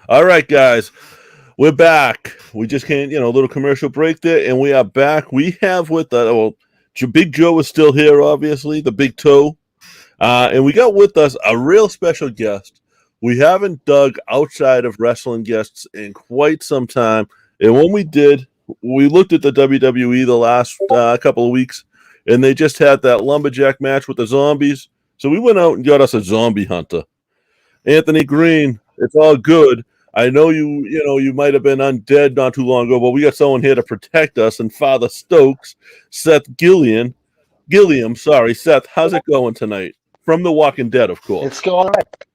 All right, guys, we're back. We just came, a little commercial break there, and we are back. We have with us, Big Joe is still here, obviously, the Big Toe. And we got with us a real special guest. We haven't dug outside of wrestling guests in quite some time. And when we did, we looked at the WWE the last couple of weeks, and they just had that lumberjack match with the zombies. So we went out and got us a zombie hunter. Anthony Green, it's all good. I know you might have been undead not too long ago, but we got someone here to protect us. And Father Stokes, Seth Gilliam, sorry, Seth, how's it going tonight? From The Walking Dead, of It's course. going all right.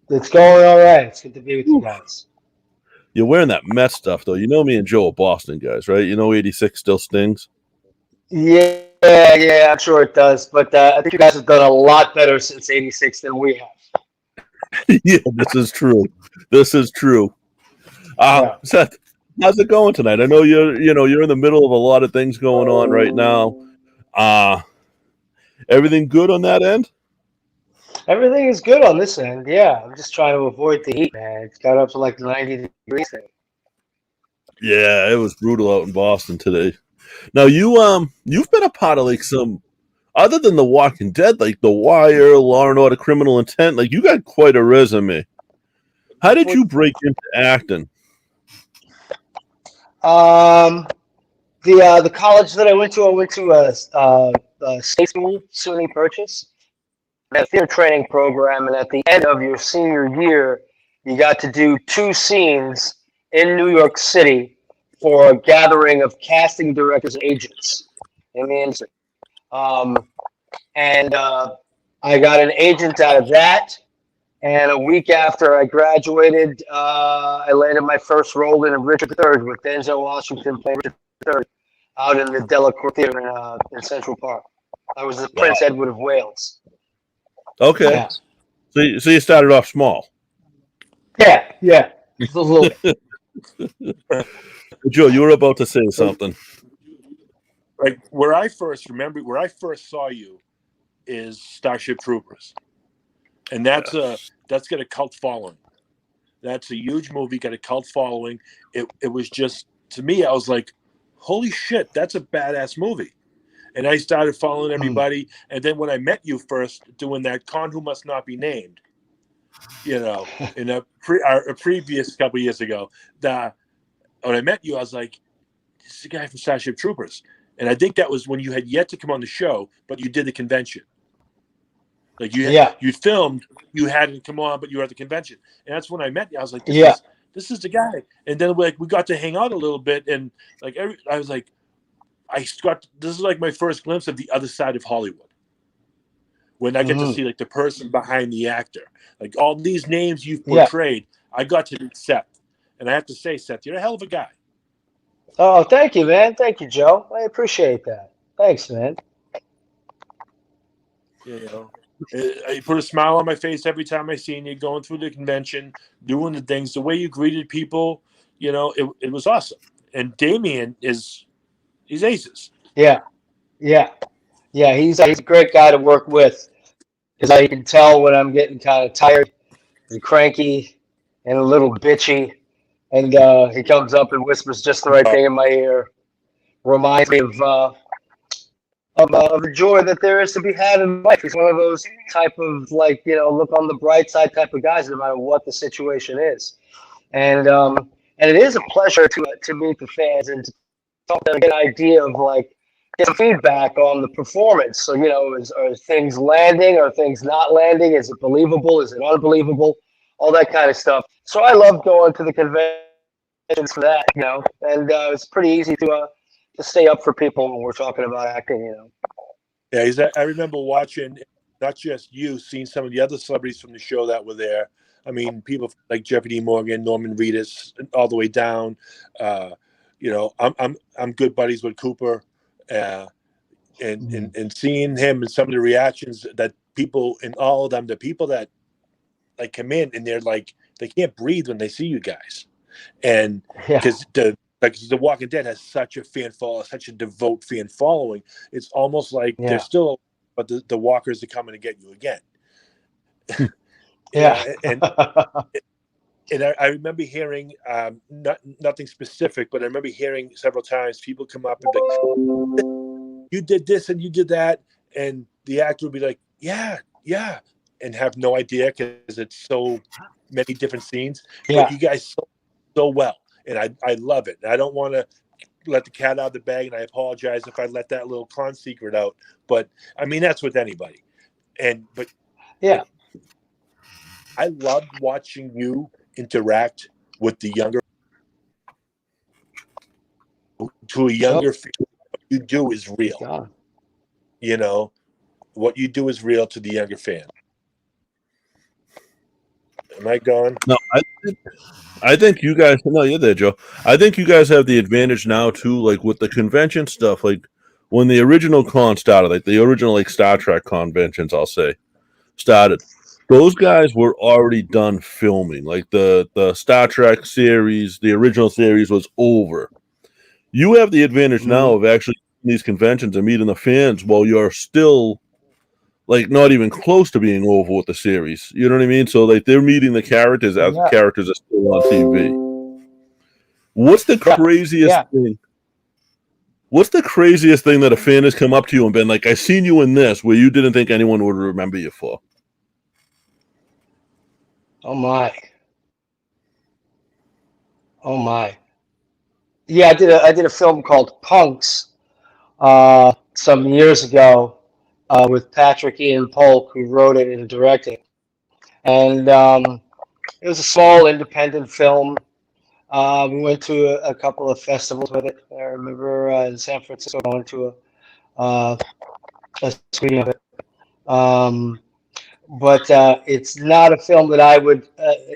It's going all right. It's good to be with you Whew. guys. You're wearing that Met stuff, though. You know me and Joe are Boston guys, right? You know 86 still stings. Yeah, I'm sure it does. But I think you guys have done a lot better since '86 than we have. Yeah, this is true. This is true. Yeah. Seth, how's it going tonight? I know you're in the middle of a lot of things going on right now. Uh Everything good on that end? Everything is good on this end. Yeah, I'm just trying to avoid the heat, man. It's got up to like 90 degrees there. Yeah, it was brutal out in Boston today. Now you've been a part of like some other than The Walking Dead, like The Wire, Law and Order, Criminal Intent. Like you got quite a resume. How did you break into acting? Um, the college that I went to a state school, SUNY Purchase, a theater training program, and at the end of your senior year, you got to do two scenes in New York City for a gathering of casting directors and agents in the industry. Um, and I got an agent out of that. And a week after I graduated, I landed my first role in Richard III with Denzel Washington playing Richard III out in the Delacour Theater in Central Park. I was the Wow. Prince Edward of Wales. Okay. Yeah. So you started off small. Yeah. Just a little bit. Joe, you were about to say something. Like where I first saw you is Starship Troopers, and that's got a cult following. That's a huge movie, got a cult following. It was just, to me, I was like, holy shit, that's a badass movie. And I started following everybody. And then when I met you first doing that Con Who Must Not Be Named, in a previous couple of years ago, when I met you, I was like, this is the guy from Starship Troopers. And I think that was when you had yet to come on the show, but you did the convention. Like you filmed, you hadn't come on, but you were at the convention, and that's when I met you. I was like, this is the guy. And then we got to hang out a little bit, and I was like, this is like my first glimpse of the other side of Hollywood, when I get to see like the person behind the actor, like all these names you've portrayed. I got to meet Seth, and I have to say, Seth, you're a hell of a guy. Oh, thank you, man. Thank you, Joe. I appreciate that. Thanks, man. I put a smile on my face every time I seen you going through the convention, doing the things, the way you greeted people. It was awesome. And Damien he's aces. Yeah. He's a great guy to work with because I can tell when I'm getting kind of tired and cranky and a little bitchy, and he comes up and whispers just the right thing in my ear. Reminds me of the joy that there is to be had in life. He's one of those type of look on the bright side type of guys, no matter what the situation is. And it is a pleasure to meet the fans and to talk to them, get an idea of get some feedback on the performance. So are things landing? Are things not landing? Is it believable? Is it unbelievable? All that kind of stuff. So I love going to the conventions for that, and it's pretty easy to stay up for people when we're talking about acting. Yeah, I remember watching not just you, seeing some of the other celebrities from the show that were there. I mean, people like Jeffrey D. Morgan, Norman Reedus, all the way down. I'm good buddies with Cooper, and seeing him and some of the reactions that people and all of them, the people that like come in and they're like they can't breathe when they see you guys, and because the Walking Dead has such a fan follow, such a devout fan following. It's almost like they're still, but the walkers are coming to get you again. Yeah. And And I remember hearing nothing specific, but I remember hearing several times people come up and be like, "You did this and you did that," and the actor would be like, "Yeah, yeah," and have no idea because it's so many different scenes. Yeah. But you guys so well, and I love it. And I don't want to let the cat out of the bag, and I apologize if I let that little con secret out. But I mean, that's with anybody. But Yeah. I loved watching you interact with the younger to a younger fan. What you do is real. God. You know, what you do is real to the younger fan. Am I gone? No, I think you guys. No, you're there, Joe. I think you guys have the advantage now too, like with the convention stuff. Like when the original con started, like the original like Star Trek conventions, I'll say, started. Those guys were already done filming. Like the Star Trek series, the original series was over. You have the advantage now of actually these conventions and meeting the fans while you're still like not even close to being over with the series. You know what I mean? So like they're meeting the characters as the characters are still on TV. What's the craziest thing? What's the craziest thing that a fan has come up to you and been like, "I seen you in this," where you didn't think anyone would remember you for? Oh my. Oh my. Yeah, I did a film called Punks some years ago with Patrick Ian Polk, who wrote it and directed it. And it was a small independent film. We went to a couple of festivals with it. I remember in San Francisco going to a screening of it. But it's not a film that I would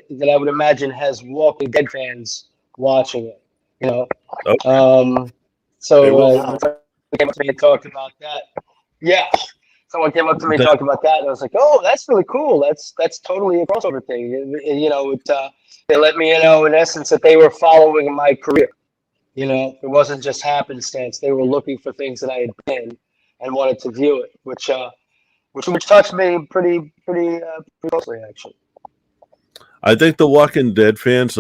imagine has Walking Dead fans watching it. You know. Okay. So someone came up to me and talked about that. Yeah. Someone came up to me and talked about that, and I was like, "Oh, that's really cool. That's totally a crossover thing." You know, they let me know in essence that they were following my career. You know, it wasn't just happenstance. They were looking for things that I had been and wanted to view it, which touched me pretty closely, actually. I think the Walking Dead fans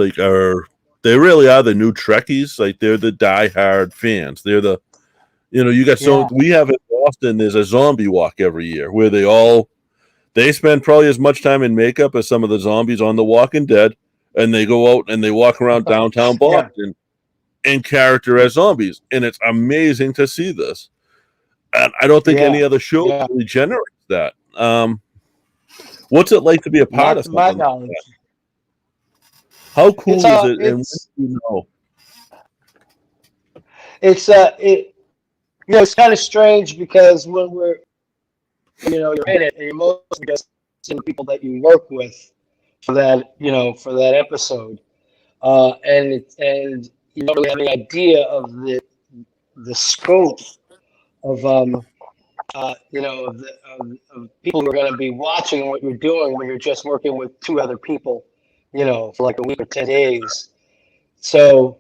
they really are the new Trekkies. Like they're the diehard fans. They're the, you got we have in Boston. There's a zombie walk every year where they spend probably as much time in makeup as some of the zombies on The Walking Dead, and they go out and they walk around downtown Boston in character as zombies, and it's amazing to see this. And I don't think any other show really generates that. What's it like to be a part of something like that? How cool is it? And it's kind of strange because when you're in it, and you're mostly just seeing people that you work with for that episode, and you don't really have any idea of the scope of people who are going to be watching what you're doing when you're just working with two other people, for like a week or 10 days. So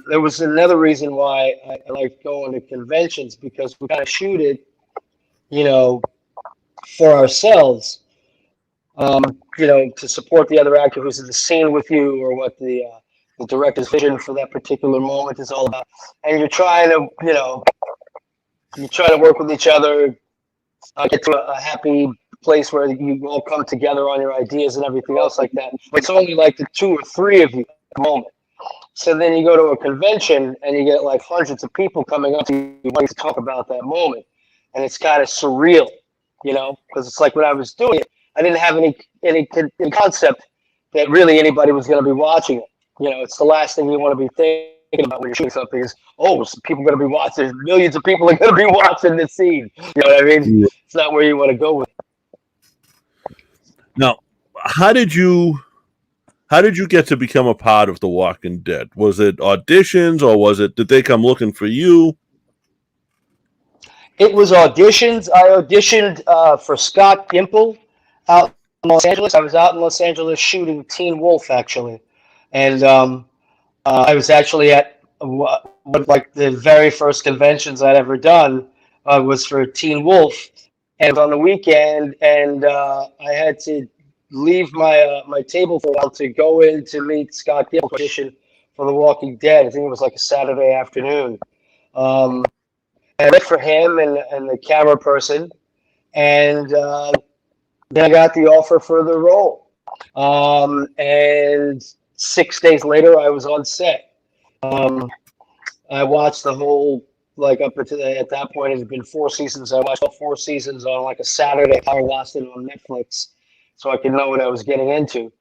there was another reason why I like going to conventions, because we kind of shoot it, for ourselves, to support the other actor who's in the scene with you, or what the director's vision for that particular moment is all about. And you're trying to, work with each other, get to a happy place where you all come together on your ideas and everything else like that. But it's only like the two or three of you at the moment. So then you go to a convention and you get like hundreds of people coming up to you wanting to talk about that moment. And it's kind of surreal, because it's like when I was doing it, I didn't have any concept that really anybody was going to be watching it. It's the last thing you want to be thinking about when you're shooting something is, people are going to be watching. There's millions of people are going to be watching this scene. You know what I mean? Yeah. It's not where you want to go with it. Now, how did you get to become a part of The Walking Dead? Was it auditions, or did they come looking for you? It was auditions. I auditioned for Scott Gimple out in Los Angeles. I was out in Los Angeles shooting Teen Wolf, actually. And I was actually at one of the very first conventions I'd ever done was for Teen Wolf. And it was on the weekend, and I had to leave my table for a while to go in to meet Scott Gilliam audition for The Walking Dead. I think it was like a Saturday afternoon. And I went for him and the camera person, and then I got the offer for the role. And 6 days later, I was on set. I watched the whole, like up until at that point, it had been 4 seasons. I watched all 4 seasons on like a Saturday. I watched it on Netflix so I could know what I was getting into.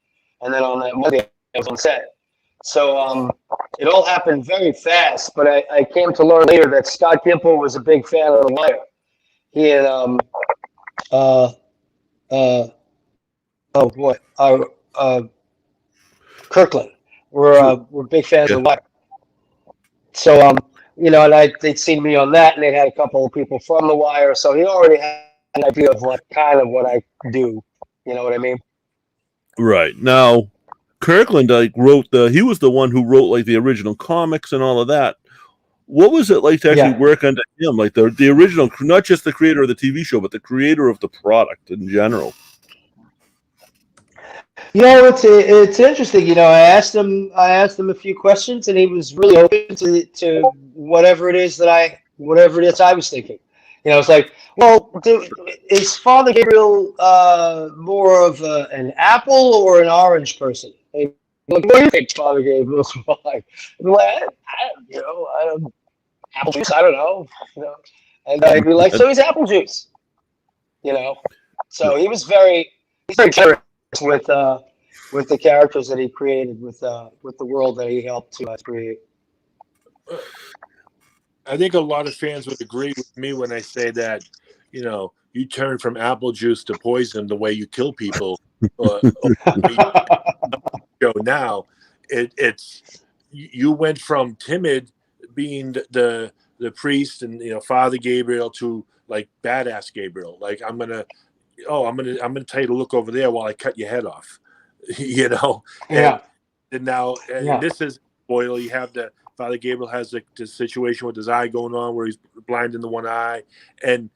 And then on that Monday, I was on set. So it all happened very fast, but I came to learn later that Scott Gimple was a big fan of The Wire. He and uh, oh boy, Kirkland were big fans of The Wire. So and they'd seen me on that, and they'd had a couple of people from The Wire, so he already had an idea of what I do. You know what I mean? Right. Now, Kirkland he was the one who wrote like the original comics and all of that. What was it like to actually work under him? Like the original, not just the creator of the TV show, but the creator of the product in general. It's interesting. I asked him a few questions, and he was really open to whatever it is I was thinking. It's like, well, is Father Gabriel more of an apple or an orange person? Like, what do you think Father Gabriel's like? I'm like, apple juice. I don't know. And I'd be like, so he's apple juice. So he's very generous with the characters that he created, with the world that he helped to create. I think a lot of fans would agree with me when I say that, you turn from apple juice to poison the way you kill people. Now, it's you went from timid, being the priest and Father Gabriel, to like badass Gabriel. Like I'm gonna tell you to look over there while I cut your head off. And now this is spoiler. You have the Father Gabriel has the situation with his eye going on where he's blind in the one eye, and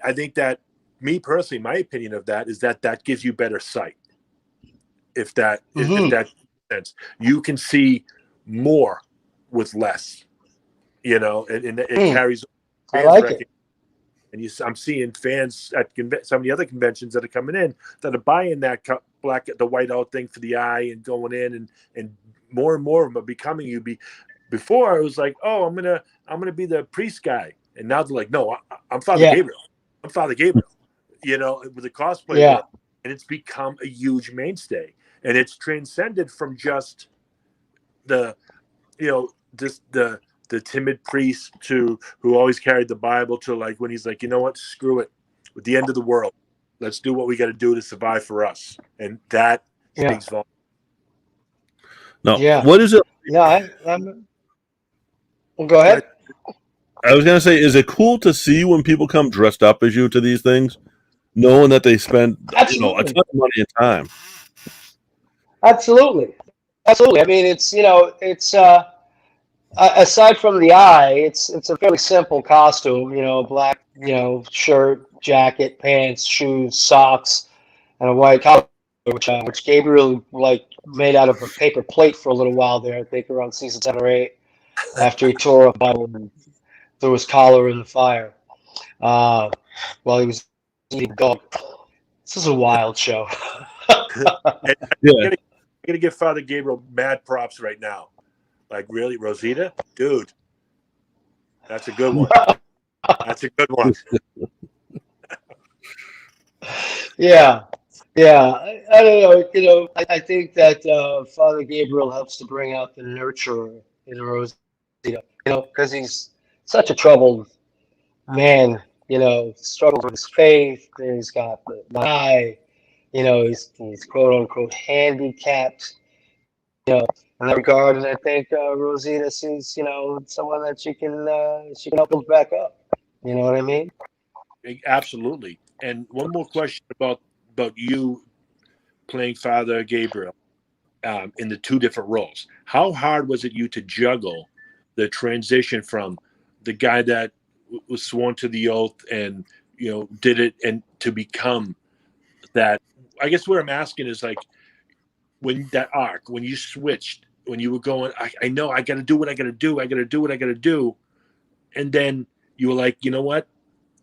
I think that, me personally, my opinion of that is that gives you better sight. If that makes sense, you can see more with less. And it carries. I like it. And I'm seeing fans at some of the other conventions that are coming in that are buying that the whiteout thing for the eye and going in, and more and more of them are becoming you. Before I was like, oh, I'm gonna be the priest guy, and now they're like, no, I'm Father Gabriel. I'm Father Gabriel. With the cosplay world, and it's become a huge mainstay, and it's transcended from just the timid priest who always carried the Bible to like when he's like, what, screw it, with the end of the world, let's do what we got to do to survive for us, and that speaks volumes. No, what is it? Well, go ahead. I was gonna say, is it cool to see when people come dressed up as you to these things, knowing that they spend a ton of money and time? Absolutely. I mean, it's aside from the eye, it's a fairly simple costume. Black shirt, jacket, pants, shoes, socks, and a white collar, which Gabriel made out of a paper plate for a little while there. I think around season 7 or 8, after he tore up the Bible and threw his collar in the fire while he was eating dog. This is a wild show. I'm gonna give Father Gabriel mad props right now. Like, really, Rosita, dude, that's a good one. That's a good one. Yeah. I don't know. I think that Father Gabriel helps to bring out the nurturer in Rosita. Because he's such a troubled man. Struggles with his faith. And he's got the eye. He's quote unquote handicapped. In that regard, and I think Rosita sees someone that she can help build back up. You know what I mean? Absolutely. And one more question about you playing Father Gabriel in the two different roles. How hard was it you to juggle the transition from the guy that was sworn to the oath and did it, and to become that I guess what I'm asking is like when that arc, when you switched, when you were going, I know I got to do what I got to do. I got to do what I got to do. And then you were like, you know what?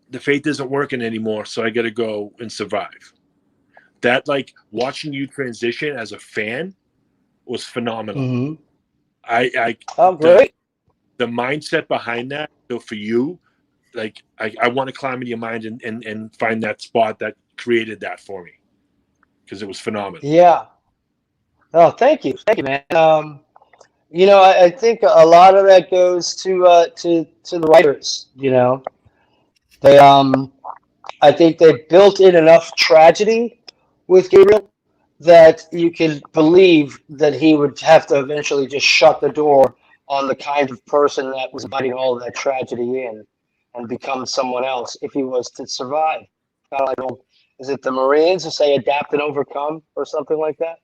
The faith isn't working anymore. So I got to go and survive. That like watching you transition as a fan was phenomenal. Mm-hmm. Oh, great. The mindset behind that. So for you, like I want to climb in your mind and find that spot that created that for me because it was phenomenal. Yeah. Oh, thank you, man. I think a lot of that goes to the writers. They I think they built in enough tragedy with Gabriel that you can believe that he would have to eventually just shut the door on the kind of person that was inviting all of that tragedy in and become someone else if he was to survive. Kind of like, is it the Marines who say adapt and overcome or something like that?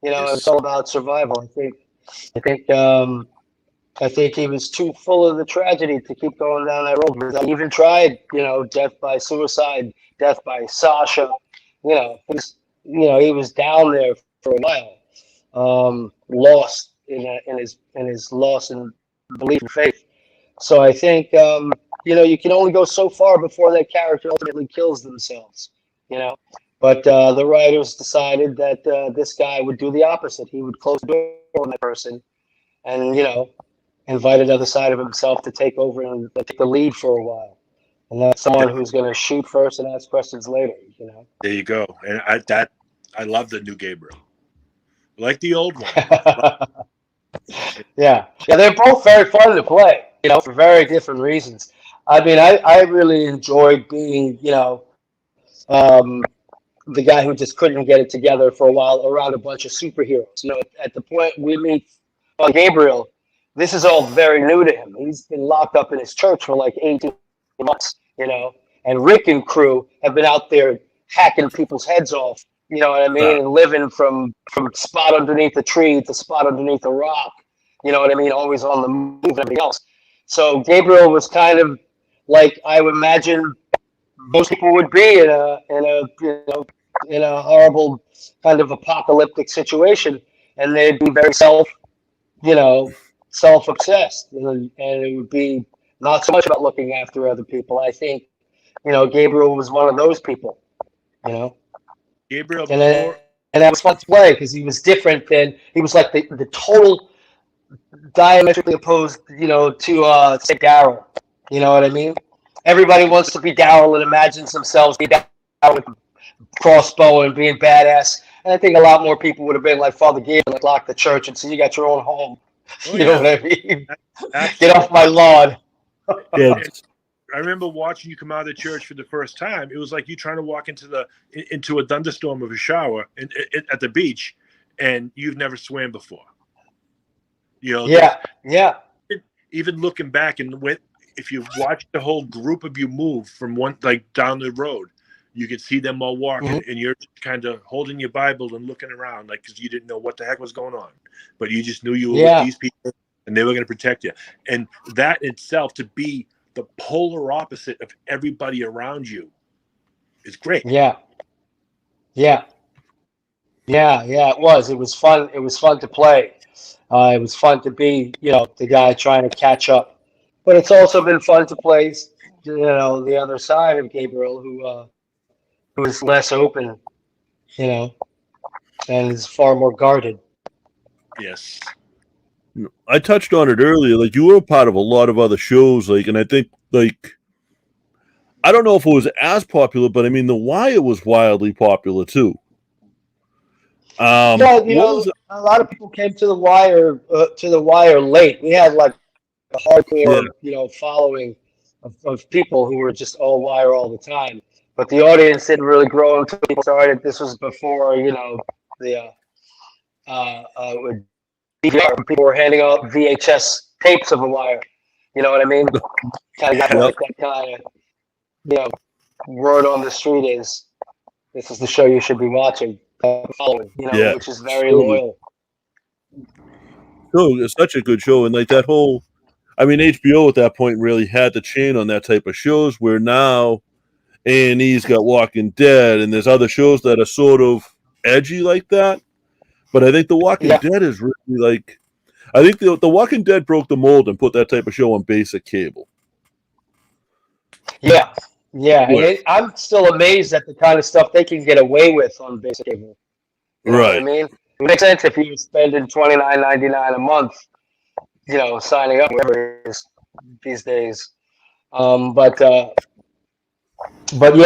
Yes. It's all about survival. I think he was too full of the tragedy to keep going down that road. He even tried, death by suicide, death by Sasha. He was down there for a while, lost in his loss and belief and faith. So I think you can only go so far before that character ultimately kills themselves. But the writers decided that this guy would do the opposite. He would close the door on that person, and invite another side of himself to take over and take the lead for a while. And that's someone who's going to shoot first and ask questions later. There you go. And I love the new Gabriel, like the old one. Yeah, they're both very fun to play. For very different reasons. I mean, I really enjoyed being, the guy who just couldn't get it together for a while around a bunch of superheroes. At the point we meet on Gabriel, this is all very new to him. He's been locked up in his church for like 18 months, and Rick and crew have been out there hacking people's heads off, you know what I mean, and living from spot underneath a tree to spot underneath a rock, you know what I mean, always on the move and everything else. So Gabriel was kind of like I would imagine most people would be in a horrible kind of apocalyptic situation, and they'd be very self-obsessed, and it would be not so much about looking after other people. I think, Gabriel was one of those people, Gabriel, and that was fun to play because he was different than he was like the total diametrically opposed, to say Daryl. You know what I mean? Everybody wants to be Daryl and imagines themselves being Daryl with a crossbow and being badass. And I think a lot more people would have been like Father Gabriel, like lock the church and say, you got your own home. Oh, you know what I mean? Absolutely. Get off my lawn. Yeah. I remember watching you come out of the church for the first time. It was like you trying to walk into a thunderstorm of a shower at the beach, and you've never swam before. Yeah. Even looking back, and if you watch the whole group of you move from one like down the road, you could see them all walking, and you're kind of holding your Bible and looking around, like because you didn't know what the heck was going on, but you just knew you were with these people, and they were going to protect you. And that itself, to be the polar opposite of everybody around you, is great. Yeah. It was. It was fun. It was fun to play. It was fun to be, the guy trying to catch up. But it's also been fun to play, the other side of Gabriel, who is less open, and is far more guarded. Yes. I touched on it earlier. Like, you were a part of a lot of other shows, and I think, I don't know if it was as popular, but I mean, The Wire was wildly popular too. A lot of people came to the Wire late. We had like a hardcore, following of people who were just all Wire all the time. But the audience didn't really grow until people started. This was before, the DVR. People were handing out VHS tapes of The Wire. You know what I mean? Kind of got like that kind of, word on the street is, this is the show you should be watching, following, which is very loyal. No, it's such a good show, and like that whole, I mean, HBO at that point really had the chain on that type of shows. Where now A&E's got Walking Dead, and there's other shows that are sort of edgy like that. But I think The Walking Dead is really like, I think the Walking Dead broke the mold and put that type of show on basic cable. Yeah. And I'm still amazed at the kind of stuff they can get away with on basic cable. You know what I mean? It makes sense if you're spending $29.99 a month, signing up, whatever it is these days. But yeah,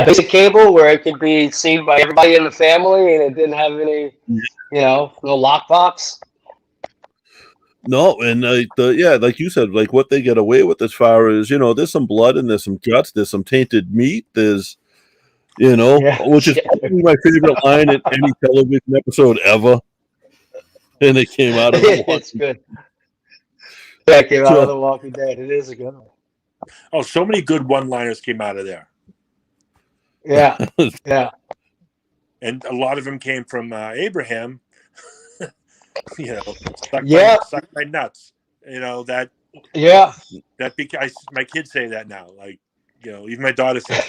basic cable where it could be seen by everybody in the family and it didn't have any, no lockbox. No, and like you said, like what they get away with as far as, there's some blood and there's some guts, there's some tainted meat, there's, which is probably my favorite line in any television episode ever. And it came out of the Walking It's good. Yeah, it came out of The Walking Dead. It is a good one. Oh, so many good one-liners came out of there. Yeah. And a lot of them came from Abraham. Suck my nuts. That. Yeah. My kids say that now. Like, even my daughter says.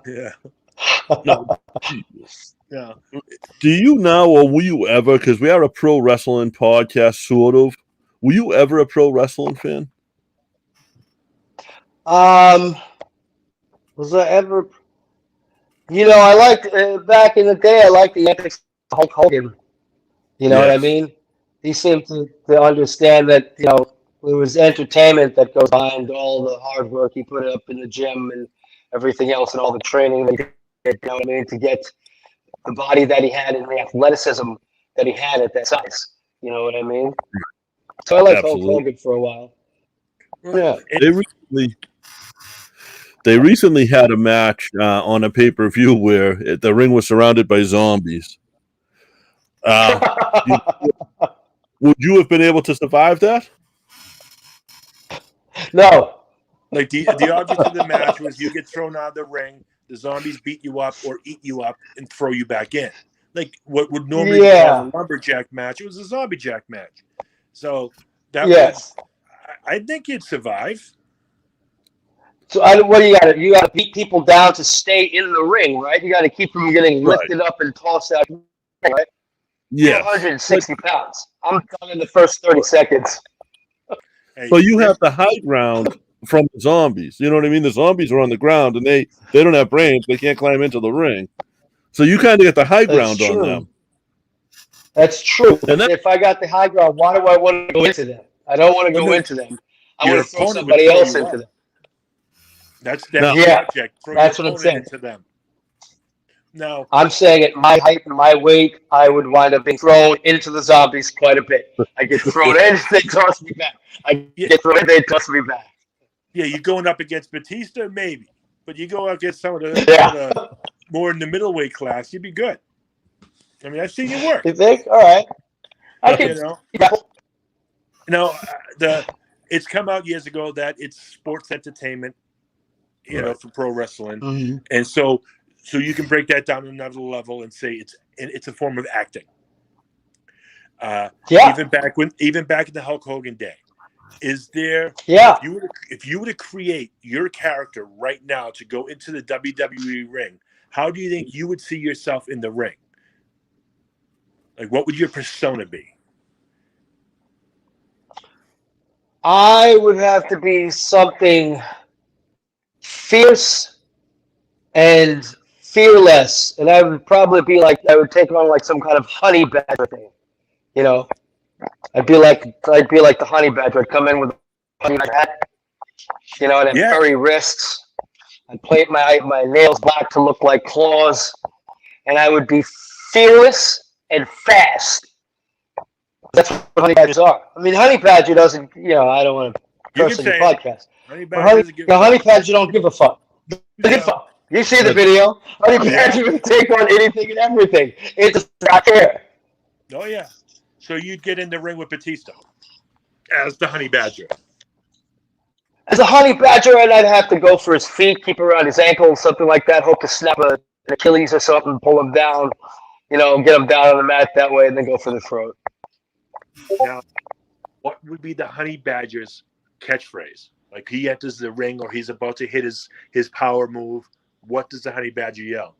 Yeah. No. Yeah. Do you now, or will you ever? Because we are a pro wrestling podcast, sort of. Were you ever a pro wrestling fan? Was I ever? I liked back in the day. I liked the antics of Hulk Hogan. You know what I mean? He seemed to understand that there was entertainment that goes behind all the hard work he put up in the gym and everything else, and all the training that he did. You know what I mean? To get the body that he had and the athleticism that he had at that size. You know what I mean? So I liked Hulk Hogan for a while. Yeah. They recently had a match on a pay-per-view where the ring was surrounded by zombies. Would you have been able to survive that? No. Like the object of the match was you get thrown out of the ring, the zombies beat you up or eat you up and throw you back in. Like what would normally be called a lumberjack match, it was a zombie jack match. So that was, I think you'd survive. So what do you got to? You got to beat people down to stay in the ring, right? You got to keep them getting lifted up and tossed out, right? Yeah, 160 pounds. I'm done in the first 30 seconds. So you have the high ground from the zombies. You know what I mean? The zombies are on the ground and they don't have brains. They can't climb into the ring. So you kind of get the high ground on them. That's true. And if I got the high ground, why do I want to go into them? I don't want to go into them. I want to throw somebody else into them. That's the object. That's what I'm saying. Into them. No, I'm saying at my height and my weight, I would wind up being thrown into the zombies quite a bit. I get thrown in, they toss me back. I get thrown in, they toss me back. Yeah, you're going up against Batista, maybe, but you go against some of the more in the middleweight class, you'd be good. I mean, I've seen you work. You think? All right. I can. It's come out years ago that it's sports entertainment. For pro wrestling, and so you can break that down to another level and say it's a form of acting. Even back in the Hulk Hogan day, is there? If you were to create your character right now to go into the WWE ring, how do you think you would see yourself in the ring? Like, what would your persona be? I would have to be something fierce and fearless, and I would probably be like, I would take on like some kind of honey badger thing, I'd be like the honey badger. I'd come in with a honey hat, and then furry wrists. I'd paint my nails black to look like claws, and I would be fearless and fast. That's what honey badgers are. I mean, honey badger doesn't, I don't want to curse on the podcast. Honey badger don't give a fuck. You see the video. Honey badger would take on anything and everything. It does not care. Oh yeah. So you'd get in the ring with Batista as the honey badger. As a honey badger, and I'd have to go for his feet, keep around his ankles, something like that. Hope to snap an Achilles or something, pull him down. Get him down on the mat that way, and then go for the throat. Now, what would be the honey badger's catchphrase? Like he enters the ring or he's about to hit his power move. what does the honey badger yell?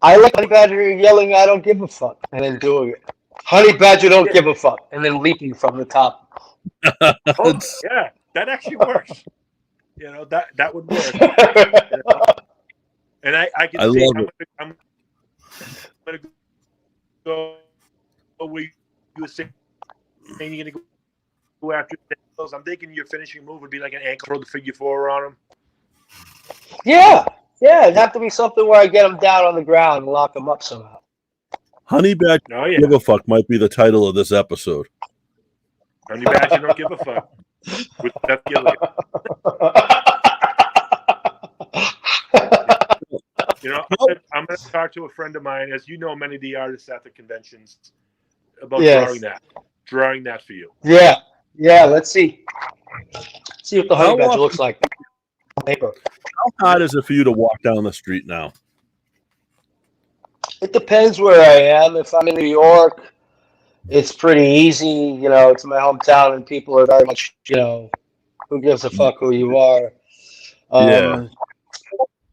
I like honey badger yelling, "I don't give a fuck," and then doing it. Honey badger don't give a fuck, and then leaping from the top. Oh, yeah, that actually works. That would work. You know? And I can see I'm going to go where you were saying you're going to go after those. I'm thinking your finishing move would be like an ankle, throw the figure four on him. Yeah, it'd have to be something where I get them down on the ground and lock them up somehow. Honey Badger Give a Fuck might be the title of this episode. Honey Badger Don't Give a Fuck with Seth Gilliam. I'm going to talk to a friend of mine, as you know, many of the artists at the conventions, about drawing that for you. Yeah, let's see. See what the honey badger looks like on paper. How hard is it for you to walk down the street now? It depends where I am. If I'm in New York, it's pretty easy. It's my hometown, and people are very much, who gives a fuck who you are.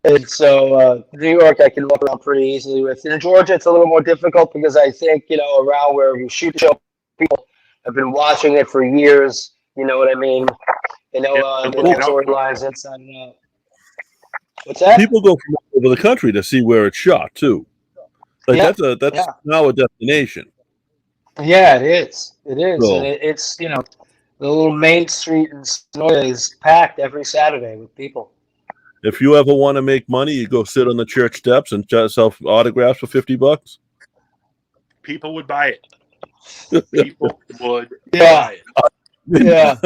And so New York, I can walk around pretty easily with. In Georgia, it's a little more difficult because I think, around where we shoot the show, people have been watching it for years. You know what I mean? Storylines inside and out. What's that? People go from all over the country to see where it's shot too. That's now a destination. Yeah, it is. It is, so, and it's the little main street in Sonoya is packed every Saturday with people. If you ever want to make money, you go sit on the church steps and sell autographs for $50. People would buy it. People would buy it. Yeah.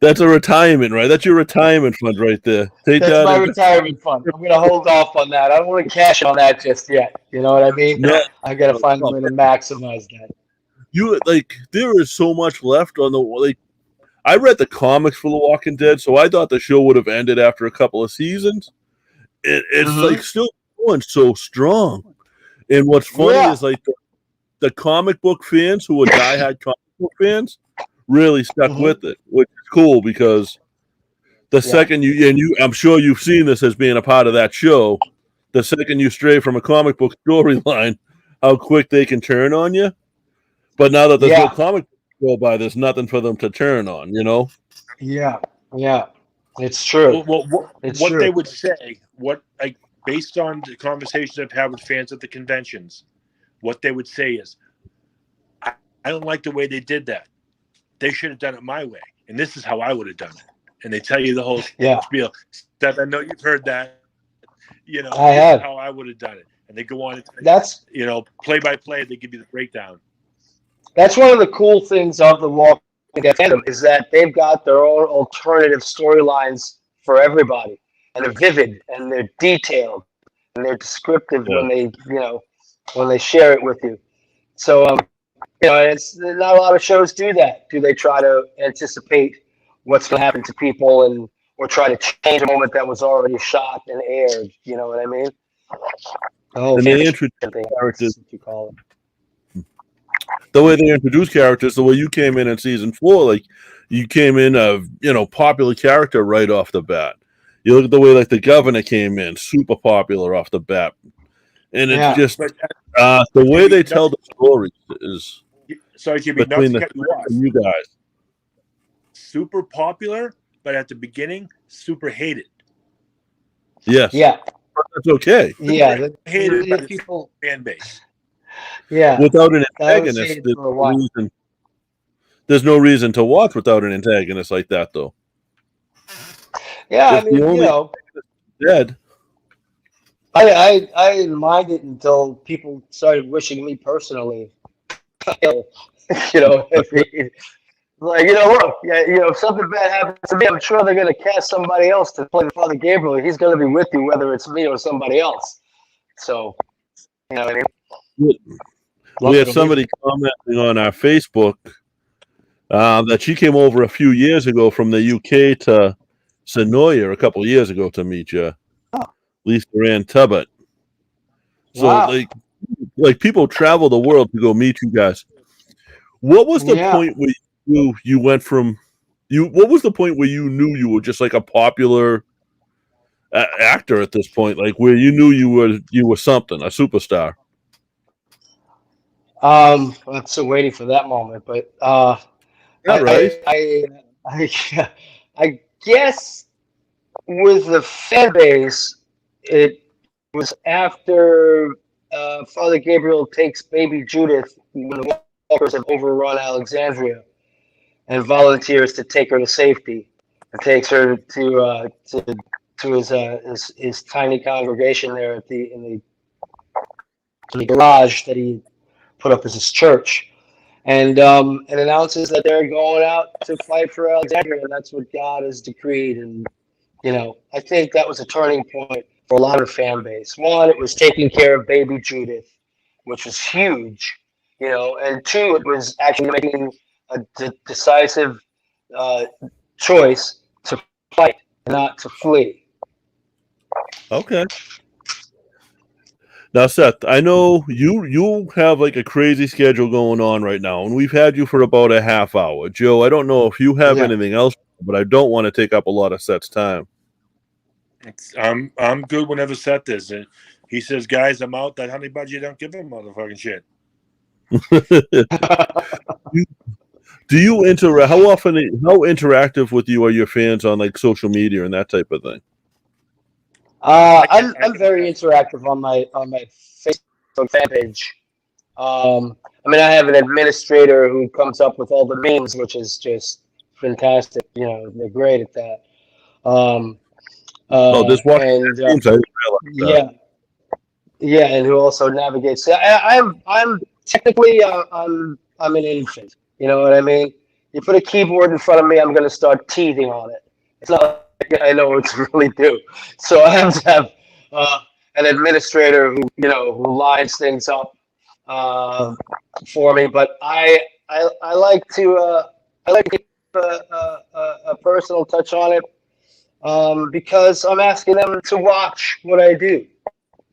That's a retirement, right? That's your retirement fund right there. That's my retirement fund. I'm going to hold off on that. I don't want to cash on that just yet. You know what I mean? No. I got to find a way to maximize that. There is so much left on the I read the comics for The Walking Dead, so I thought the show would have ended after a couple of seasons. It's still going so strong. And what's funny is the comic book fans who are diehard comic book fans really stuck with it, which is cool because the second I'm sure you've seen this as being a part of that show, the second you stray from a comic book storyline, how quick they can turn on you. But now that there's no comic book to go by, there's nothing for them to turn on, Yeah, it's true. Well, what they would say, based on the conversations I've had with fans at the conventions, what they would say is, I don't like the way they did that. They should have done it my way, and this is how I would have done it. And they tell you the whole spiel. Steph, I know you've heard that. I have. How I would have done it, and they go on. And that's play by play. They give you the breakdown. That's one of the cool things of the Walking Dead fandom is that they've got their own alternative storylines for everybody, and they're vivid and they're detailed and they're descriptive when they share it with you. So it's not a lot of shows do that. Do they try to anticipate what's going to happen to people or try to change a moment that was already shot and aired? You know what I mean? And they introduce characters. You call it. The way they introduce characters, the way you came in season 4, you came in a popular character right off the bat. You look at the way the governor came in, super popular off the bat, and it's just the way they tell the stories is. Sorry, Jimmy, between you guys. Super popular, but at the beginning, super hated. Yes. Yeah. But that's okay. Yeah. Hated by the people fan base. Yeah. Without an antagonist, there's no reason to watch without an antagonist like that, though. Yeah, dead. I didn't mind it until people started wishing me personally. Look, if something bad happens to me, I'm sure they're going to cast somebody else to play Father Gabriel. He's going to be with you, whether it's me or somebody else. So, you know what I mean? We had somebody commenting on our Facebook that she came over a few years ago from the UK to Sonoya a couple of years ago to meet you. Lisa Ann Tubbett. So, people travel the world to go meet you guys. What was the point where you went from what was the point where you knew you were just a popular actor at this point, like where you knew you were something, a superstar? I'm still waiting for that moment, but Yeah, right. I I guess with the fan base, it was after Father Gabriel takes baby Judith when the walkers have overrun Alexandria and volunteers to take her to safety and takes her to his tiny congregation there at in the garage that he put up as his church, and announces that they're going out to fight for Alexandria, and that's what God has decreed. And I think that was a turning point for a lot of fan base. One, it was taking care of baby Judith, which was huge, and two, it was actually making a decisive uh, choice to fight, not to flee. Okay. Now, Seth, I know you have like a crazy schedule going on right now, and we've had you for about a half hour. Joe, I don't know if you have Yeah. anything else, but I don't want to take up a lot of Seth's time. I'm good whenever Seth is. He says, "Guys, I'm out." That honey budget don't give him motherfucking shit. Do you interact? How often? How interactive with you are your fans on like social media and that type of thing? I'm very interactive on my Facebook fan page. I mean, I have an administrator who comes up with all the memes, which is just fantastic. They're great at that. Oh, this watching And games, I didn't realize that. yeah, yeah, and who also navigates. I'm technically I'm an infant. You know what I mean? You put a keyboard in front of me, I'm going to start teething on it. It's not like I know what to really do. So I have to have an administrator who lines things up for me. But I like to keep a personal touch on it because I'm asking them to watch what I do.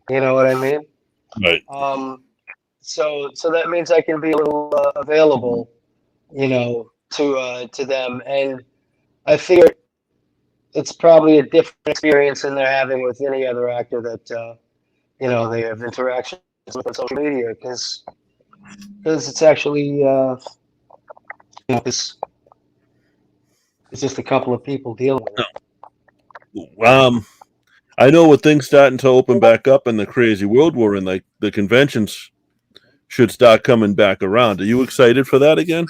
You know what I mean? Right. So that means I can be a little available, to them, and I figure it's probably a different experience than they're having with any other actor that they have interactions with on social media because it's actually it's just a couple of people dealing with it. I know with things starting to open back up in the crazy world we're in, like the conventions should start coming back around. Are you excited for that again?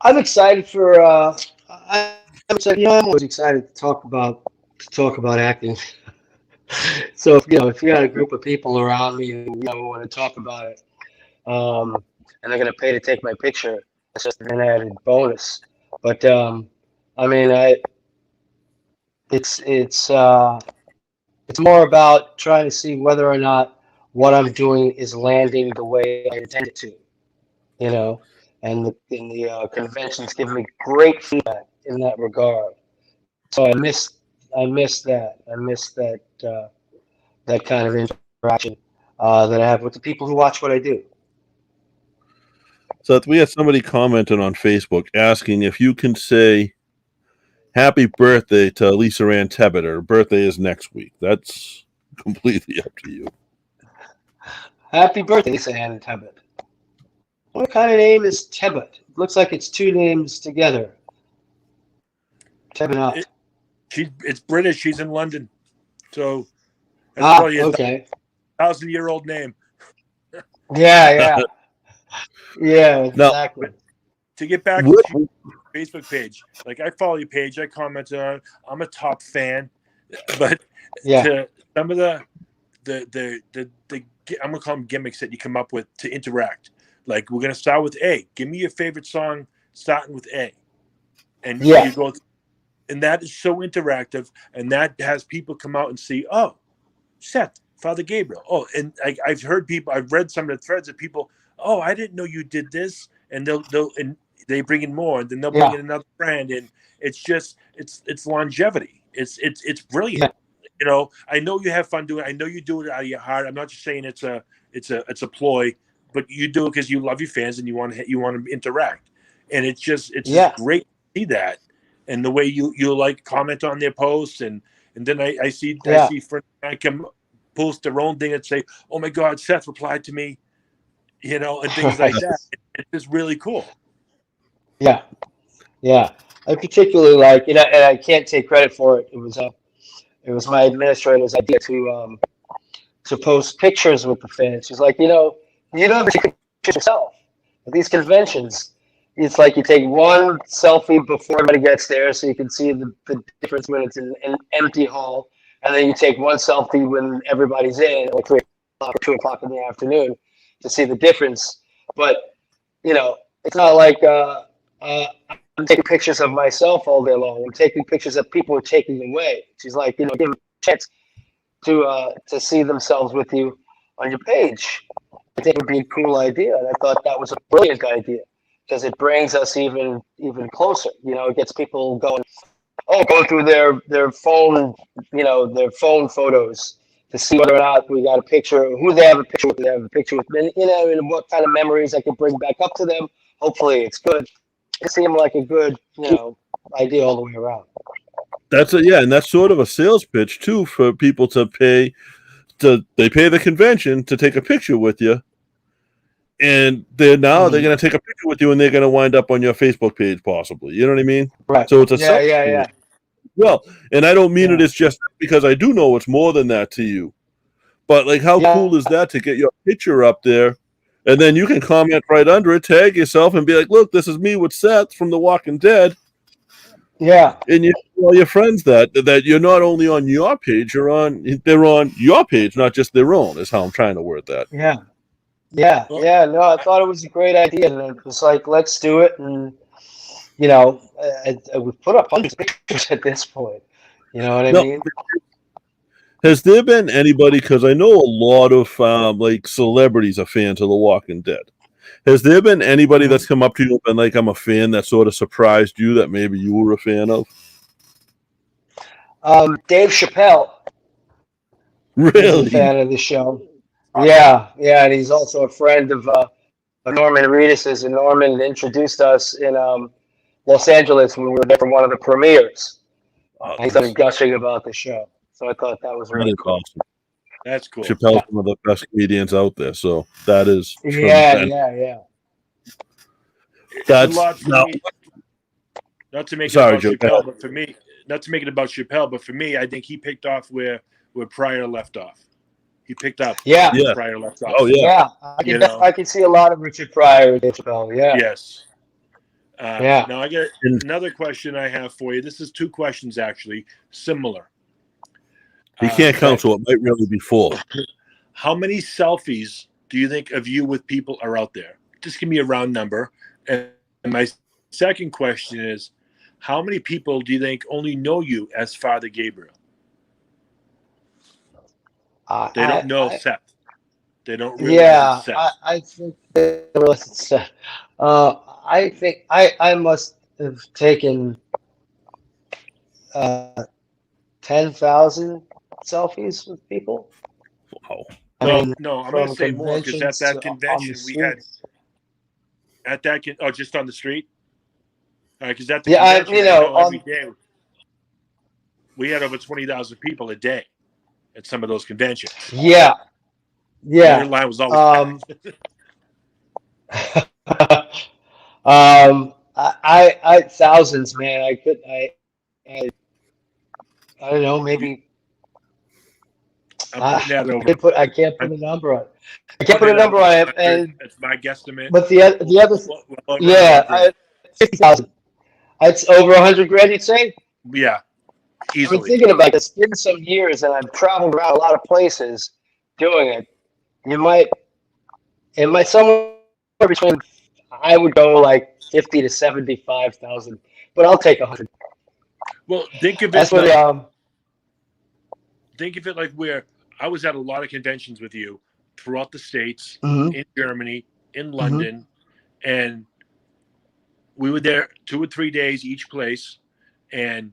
I'm excited for. I'm excited. I'm always excited to talk about acting. So if you got a group of people around me who want to talk about it, and they're gonna pay to take my picture, it's just an added bonus. But I mean, it's more about trying to see whether or not what I'm doing is landing the way I intended to. And the conventions give me great feedback in that regard. So I miss that. I miss that kind of interaction that I have with the people who watch what I do. So we had somebody commenting on Facebook asking if you can say happy birthday to Lisa Ann Tebbett. Her birthday is next week. That's completely up to you. Happy birthday, Lisa Ann Tebbett. What kind of name is Tebbett? It looks like it's two names together. Tebbett. It's British. She's in London, so that's probably a okay. 1,000-year-old name. Yeah. Yeah, exactly. Now, to get back to your Facebook page, like I follow your page, I comment on it. I'm a top fan, but to some of the I'm gonna call them gimmicks that you come up with to interact. Like we're gonna start with A. Give me your favorite song starting with A, and you go, and that is so interactive, and that has people come out and see, oh, Seth, Father Gabriel. Oh, and I've heard people, I've read some of the threads of people. Oh, I didn't know you did this, and they bring in more, and then they'll bring in another friend, and it's just it's longevity. It's brilliant. Yeah. I know you have fun doing it. I know you do it out of your heart. I'm not just saying it's a ploy, but you do it because you love your fans and you want to interact. And it's just great to see that. and the way you like comment on their posts, and then I see friends I can post their own thing and say, "Oh my God, Seth replied to me," and things like that. It's just really cool. Yeah, yeah. I particularly like, and I can't take credit for it. It was my administrator's idea to post pictures with the fans. She's like, you don't have to take pictures yourself. At these conventions, it's like you take one selfie before everybody gets there, so you can see the difference when it's in an empty hall, and then you take one selfie when everybody's in, like 3 o'clock or 2 o'clock in the afternoon, to see the difference. But it's not like I'm taking pictures of myself all day long. I'm taking pictures that people are taking away. She's like, give them a chance to see themselves with you on your page. I think it would be a cool idea, and I thought that was a brilliant idea because it brings us even closer. It gets people going through their phone, their phone photos to see whether or not we got a picture, who they have a picture with, and what kind of memories I can bring back up to them. Hopefully, it's good. It seemed like a good, idea all the way around. And that's sort of a sales pitch too for people to pay. They pay the convention to take a picture with you, and they're going to take a picture with you, and they're going to wind up on your Facebook page, possibly. You know what I mean? Right. So it's a yeah. Well, and I don't mean it as just because I do know it's more than that to you, but like, how cool is that to get your picture up there, and then you can comment right under it, tag yourself, and be like, "Look, this is me with Seth from The Walking Dead." Yeah, and you tell all your friends that you're not only on your page, they're on your page, not just their own. Is how I'm trying to word that. Yeah. No, I thought it was a great idea, and it was like, let's do it. And we've put up hundreds of pictures at this point. You know what I mean? Has there been anybody? Because I know a lot of like celebrities are fans of The Walking Dead. Has there been anybody that's come up to you and been like, "I'm a fan," that sort of surprised you that maybe you were a fan of? Dave Chappelle. Really? Is a fan of the show. Yeah, and he's also a friend of Norman Reedus's, and Norman introduced us in Los Angeles when we were there for one of the premieres. He started gushing about the show, so I thought that was really cool. Awesome. That's cool. Chappelle's one of the best comedians out there, so that is yeah. That's not to make it about Chappelle, but for me, not to make it about Chappelle, but for me, I think he picked off where Pryor left off. He picked up where Pryor left off. Oh yeah. I can see a lot of Richard Pryor with Chappelle. Yeah. Yes. Now I get another question I have for you. This is 2 questions actually, similar. You can't count, so it might really be full. How many selfies do you think of you with people are out there? Just give me a round number. And my second question is, how many people do you think only know you as Father Gabriel? They don't know Seth. They don't realize Seth. I think they realize it's Seth. I think I must have taken 10,000 selfies with people. Wow. No, I'm going to say more because at that convention we had just on the street. Because at the convention, every day we had over 20,000 people a day at some of those conventions. Yeah. Your line was always I thousands, man. I don't know, maybe. I can't put a number on it. I can't put a number on it, and that's my guesstimate. But the other, 50,000. That's over 100 grand, you'd say? Yeah, easily. I've been thinking about this. It's been some years, and I've traveled around a lot of places doing it. It might somewhere between. I would go like 50 to 75,000, but I'll take 100. Well, think of it. That's what. Think of it like where I was at a lot of conventions with you throughout the States, Mm-hmm. in Germany, in London, and we were there 2 or 3 days each place, and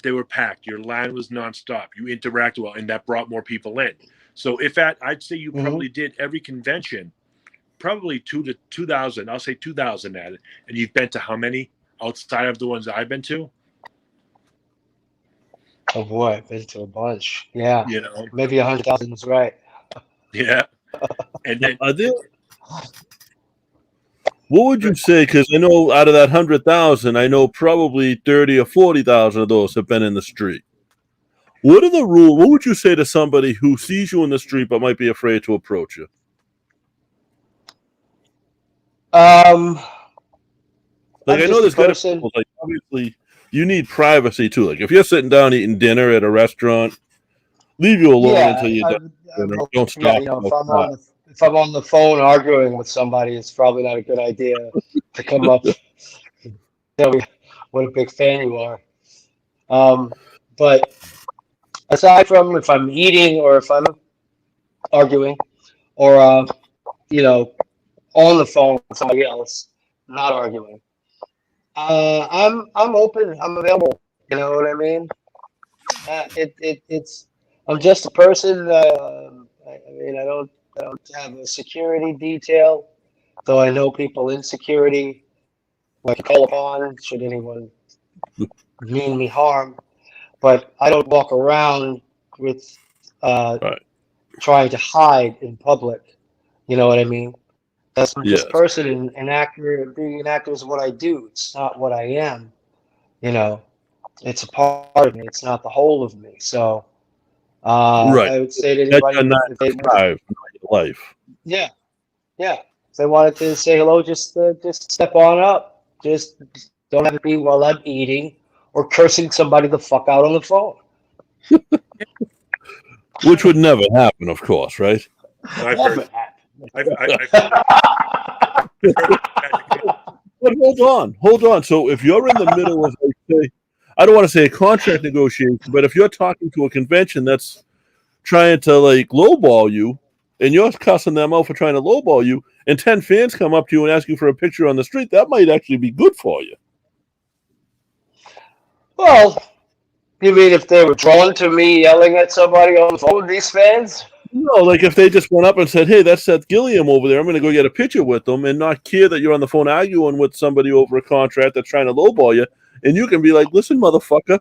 they were packed. Your line was nonstop. You interacted well, and that brought more people in. So I'd say you probably did every convention, probably 2,000. I'll say 2,000 at it. And you've been to how many? outside of the ones I've been to. Oh boy, I've been to a bunch. Yeah, You know, maybe 100,000 is right. yeah. And then Are there? What would you say? Because I know out of that 100,000, I know probably 30 or 40,000 of those have been in the street. What are the rules? What would you say to somebody who sees you in the street but might be afraid to approach you? Like, I know there's got to be, like, obviously, you need privacy too. Like, if you're sitting down eating dinner at a restaurant, leave you alone until you're done. Don't stop. Yeah, you know, if I'm on the phone arguing with somebody, it's probably not a good idea to come up and tell me what a big fan you are. But aside from if I'm eating or if I'm arguing or you know, on the phone with somebody else, not arguing, I'm open. I'm available. You know what I mean? It's I'm just a person. I mean, I don't have a security detail, though I know people in security who I can call upon should anyone mean me harm. But I don't walk around with Right. trying to hide in public. You know what I mean? That's I'm Yes. just a person, and actor. Being an actor is what I do. It's not what I am. You know, it's a part of me. It's not the whole of me. So Right. I would say to That's anybody your 9 if they to 5, not your life. yeah, yeah. If they wanted to say hello, just step on up. Just don't have it be while I'm eating or cursing somebody the fuck out on the phone. Which would never happen, of course, right? I've heard. I've heard But hold on. So if you're in the middle of, like, say, I don't want to say a contract negotiation, but if you're talking to a convention that's trying to, like, lowball you, and you're cussing them out for trying to lowball you, and 10 fans come up to you and ask you for a picture on the street, that might actually be good for you. Well, you mean if they were drawn to me yelling at somebody on the phone, these fans? No, like if they just went up and said, "Hey, that's Seth Gilliam over there. I'm going to go get a picture with them," and not care that you're on the phone arguing with somebody over a contract that's trying to lowball you, and you can be like, "Listen, motherfucker,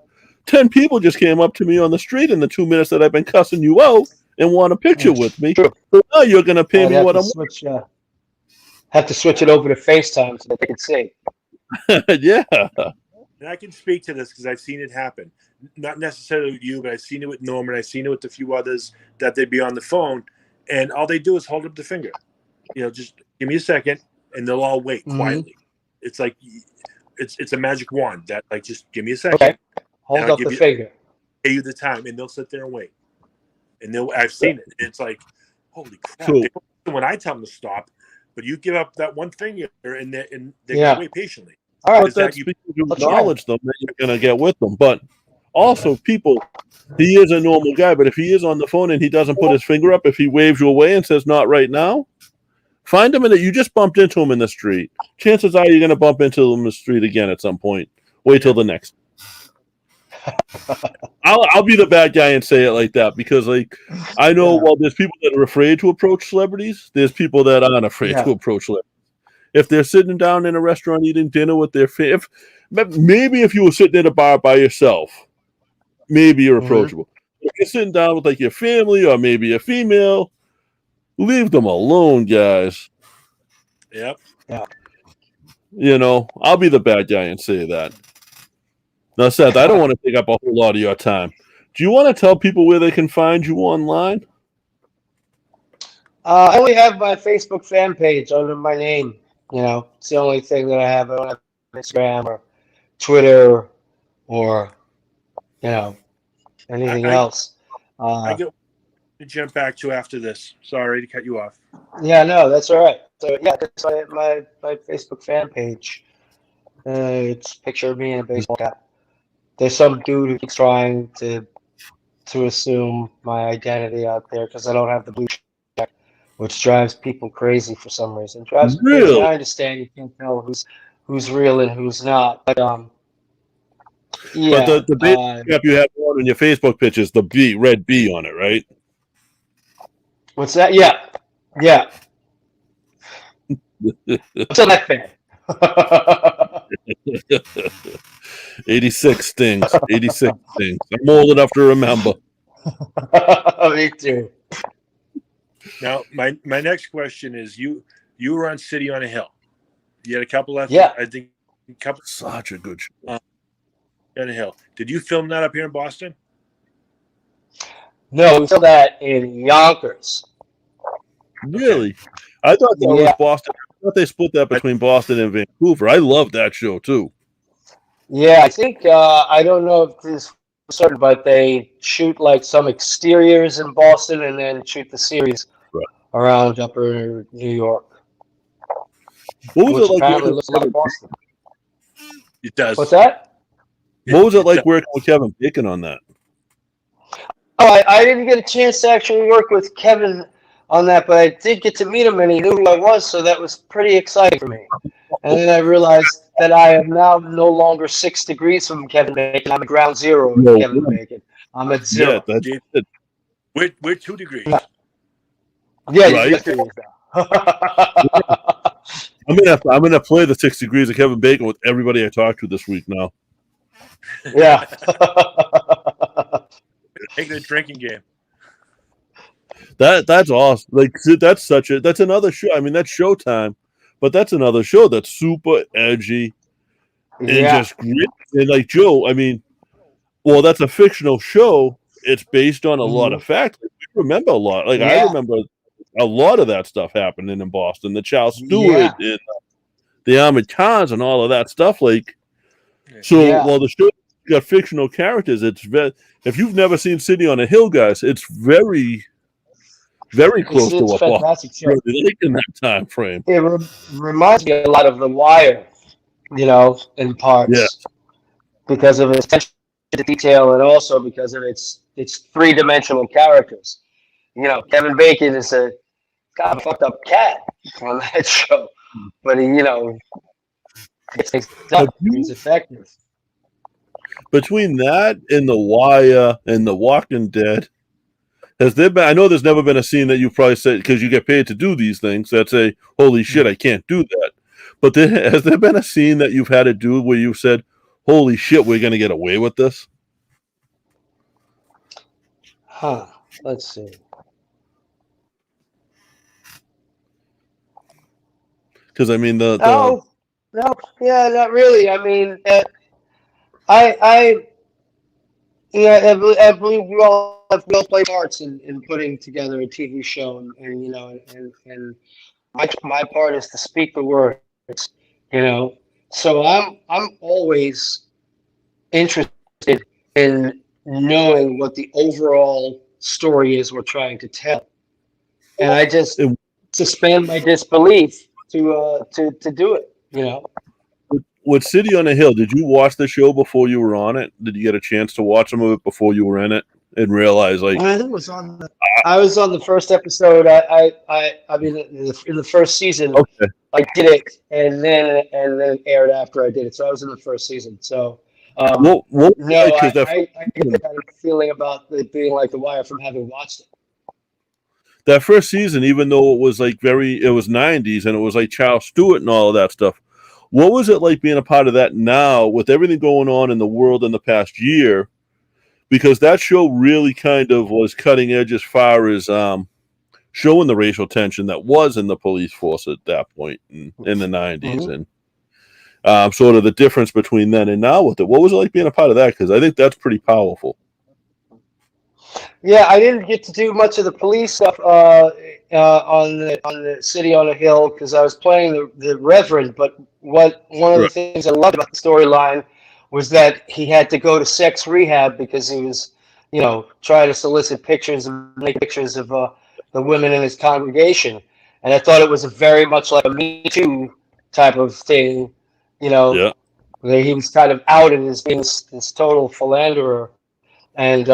10 people just came up to me on the street in the 2 minutes that I've been cussing you out and want a picture with me. True. So now you're going to pay me what I'm Have to switch it over to FaceTime so that they can see. Yeah. And I can speak to this because I've seen it happen. Not necessarily with you, but I've seen it with Norman. I've seen it with a few others that they'd be on the phone, and all they do is hold up the finger. You know, just give me a second, and they'll all wait quietly. It's like it's a magic wand that, like, just give me a second. Okay. Hold up the finger. Pay you the time, and they'll sit there and wait. And I've seen it. It's like, holy crap! Cool. They don't listen when I tell them to stop, but you give up that one finger, and they're gonna wait patiently. All right, But that's because you acknowledge them that you're going to get with them. But also, people, he is a normal guy, but if he is on the phone and he doesn't put his finger up, if he waves you away and says, "Not right now," find him you just bumped into him in the street. Chances are you're going to bump into him in the street again at some point. Wait till the next. I'll be the bad guy and say it like that because, like, I know, while there's people that are afraid to approach celebrities, there's people that aren't afraid to approach celebrities. If they're sitting down in a restaurant eating dinner with their maybe if you were sitting in a bar by yourself, maybe you're approachable. If you're sitting down with, like, your family or maybe a female, leave them alone, guys. Yep. Yeah. You know, I'll be the bad guy and say that. Now, Seth, I don't want to take up a whole lot of your time. Do you want to tell people where they can find you online? I only have my Facebook fan page under my name. You know, it's the only thing that I have. I don't have Instagram or Twitter or, you know, anything else. I get to jump back to after this. Sorry to cut you off. Yeah, no, that's all right. So yeah, that's my Facebook fan page. It's a picture of me in a baseball cap. There's some dude who keeps trying to assume my identity out there because I don't have the blue check, which drives people crazy for some reason. Drives me crazy. I understand you can't tell who's real and who's not, but yeah. But the baseball cap you have on your Facebook picture is the red B on it, right? What's that? Yeah. I'm still that fan. '86 stings. '86 stings. I'm old enough to remember. Me too. Now, my next question is: you were on City on a Hill. You had a couple of Yeah. I think a couple Such a good show. on a Hill. Did you film that up here in Boston? No, we saw that in Yonkers. Really? I thought that was Yeah. Boston. I thought they split that between Boston and Vancouver. I love that show too. Yeah, I think I don't know if this was certain, but they shoot like some exteriors in Boston and then shoot the series Right. around Upper New York, What was which it like? apparently looks like Boston. It does. What's that? What was it like working with Kevin Bacon on that? Oh, I didn't get a chance to actually work with Kevin on that, but I did get to meet him, and he knew who I was, so that was pretty exciting for me. And then I realized that I am now no longer 6 degrees from Kevin Bacon. I'm at ground zero with No, Kevin Bacon. I'm at zero. Yeah, that's it. We're 2 degrees. Yeah, Right. you degrees now. I'm gonna play the 6 degrees of Kevin Bacon with everybody I talked to this week now. Yeah. Make it a drinking game. That's awesome. Like that's another show. I mean, that's Showtime, but that's another show that's super edgy and Yeah. just grit. And like Joe, I mean, well, that's a fictional show. It's based on a lot of facts. We remember a lot. Like I Yeah. remember a lot of that stuff happening in Boston. The Charles Stewart and the Ahmed Khans and all of that stuff. Like, so Yeah. while the show got fictional characters, it's if you've never seen City on a Hill, guys, it's very, very close to what fantastic show. Boston really like in that time frame. It reminds me a lot of The Wire, in parts. Yes. Because of its attention to detail and also because of its three-dimensional characters. Kevin Bacon is a kind of fucked up cat on that show, but he gets things done. He's effective. Between that and The Wire and The Walking Dead, has there been? I know there's never been a scene that you probably said because you get paid to do these things that say, "Holy shit, I can't do that." But has there been a scene that you've had to do where you've said, "Holy shit, we're going to get away with this"? Let's see. Because I mean No, yeah, not really. I mean, I believe we all play parts in putting together a TV show, and my part is to speak the words, So I'm always interested in knowing what the overall story is we're trying to tell, and I just suspend my disbelief to do it. With City on a Hill, did you watch the show before you were on it? Did you get a chance to watch some of it before you were in it and realize like I think it was on. I was on the first episode. I mean, in the first season, okay. I did it, and then aired after I did it. So I was in the first season. So What no, I that get that kind of feeling about it being like The Wire from having watched it. that first season, even though it was like it was 90s and it was like Charles Stewart and all of that stuff. What was it like being a part of that now with everything going on in the world in the past year? Because that show really kind of was cutting edge as far as showing the racial tension that was in the police force at that point in the 90s and sort of the difference between then and now with it. What was it like being a part of that? Because I think that's pretty powerful. Yeah, I didn't get to do much of the police stuff on the City on a Hill because I was playing the Reverend. But one of the things I loved about the storyline was that he had to go to sex rehab because he was, trying to solicit pictures and make pictures of the women in his congregation. And I thought it was very much like a Me Too type of thing, where he was kind of outed as being this total philanderer and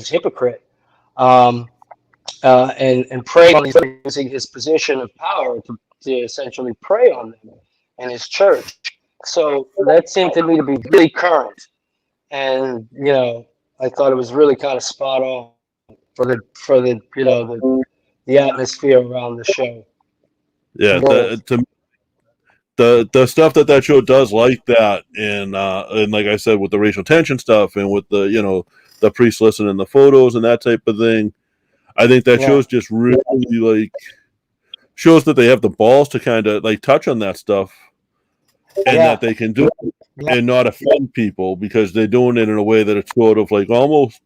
hypocrite, and preying on these women, using his position of power to essentially prey on them in his church. So that seemed to me to be really current, and I thought it was really kind of spot on for the atmosphere around the show. Yeah, the stuff that show does like that, and like I said, with the racial tension stuff, and with the the priest listening the photos and that type of thing, I think that show's just really like shows that they have the balls to kind of like touch on that stuff, and that they can do it and not offend people because they're doing it in a way that it's sort of like almost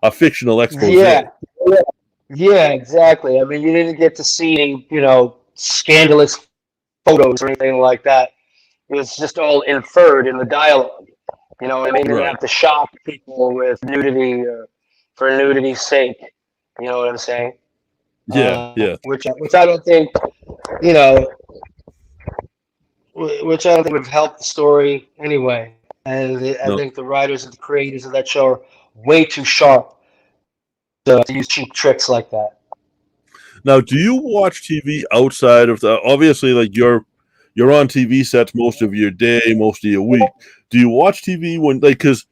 a fictional expose. Yeah, exactly. I mean, you didn't get to see scandalous photos or anything like that. It was just all inferred in the dialogue. You know what I mean? You didn't have to shock people with nudity or for nudity's sake. You know what I'm saying? Yeah. Which I don't think, you know, which I don't think would help the story anyway. And I think the writers and the creators of that show are way too sharp to use cheap tricks like that. Now, do you watch TV outside of the obviously like you're on TV sets most of your day, most of your week? Do you watch TV when like because